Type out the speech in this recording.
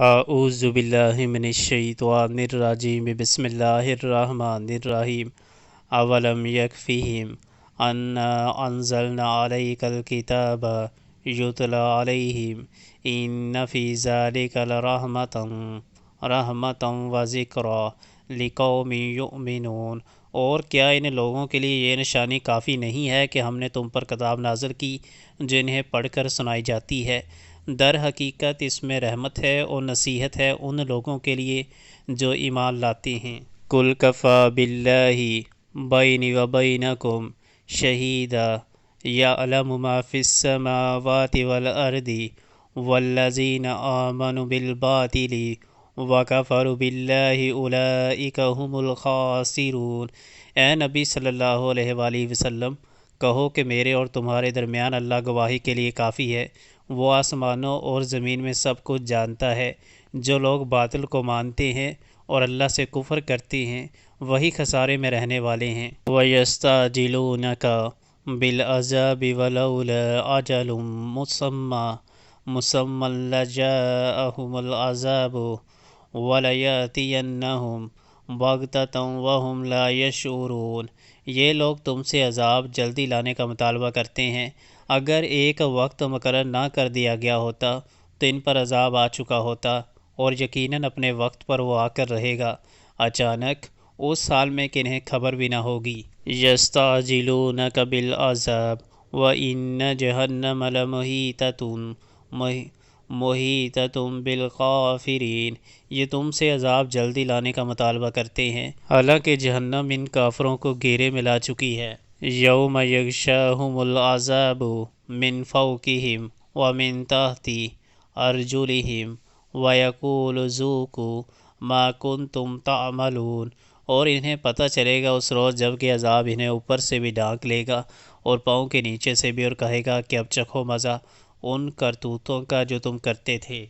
اعوذ باللہ من الشیطان الرجیم بسم اللہ الرحمن الرحیم اولم یکفہم انا انزلنا علیک الکتاب یتلی علیہم ان فی ذلک رحمتا و ذکری لقوم یؤمنون۔ اور کیا ان لوگوں کے لیے یہ نشانی کافی نہیں ہے کہ ہم نے تم پر کتاب نازل کی جنہیں پڑھ کر سنائی جاتی ہے؟ در حقیقت اس میں رحمت ہے اور نصیحت ہے ان لوگوں کے لیے جو ایمان لاتے ہیں۔ قل کفی باللہ بینی و بینکم شہیدا یعلم ما فی السماوات والارض والذین آمنوا بالباطل وکفروا باللہ اولئک هم الخاسرون۔ اے نبی صلی اللہ علیہ وآلہ وسلم، کہو کہ میرے اور تمہارے درمیان اللہ گواہی کے لیے کافی ہے، وہ آسمانوں اور زمین میں سب کچھ جانتا ہے۔ جو لوگ باطل کو مانتے ہیں اور اللہ سے کفر کرتے ہیں وہی خسارے میں رہنے والے ہیں۔ وَيَسْتَعْجِلُونَكَ بِالْعَذَابِ وَلَوْلَا أَجَلٌ مُّسَمًّى لَجَاءَهُمُ الْعَذَابُ وَلَيَأْتِيَنَّهُم بَغْتَةً وَهُمْ لَا يَشْعُرُونَ۔ یہ لوگ تم سے عذاب جلدی لانے کا مطالبہ کرتے ہیں، اگر ایک وقت مقرر نہ کر دیا گیا ہوتا تو ان پر عذاب آ چکا ہوتا، اور یقیناً اپنے وقت پر وہ آ کر رہے گا، اچانک، اس حال میں کہ انہیں خبر بھی نہ ہوگی۔ یستعجلونک بالعذاب وإن جہنم لمحیطۃ بالکافرین۔ یہ تم سے عذاب جلدی لانے کا مطالبہ کرتے ہیں، حالانکہ جہنم ان کافروں کو گھیرے میں لا چکی ہے۔ یوم یغشاہم العذاب من فوقہم ومن تحت ارجلہم ویقول ذوقوا ما کنتم تعملون۔ اور انہیں پتہ چلے گا اس روز جب کہ عذاب انہیں اوپر سے بھی ڈھانک لے گا اور پاؤں کے نیچے سے بھی، اور کہے گا کہ اب چکھو مزہ ان کرتوتوں کا جو تم کرتے تھے۔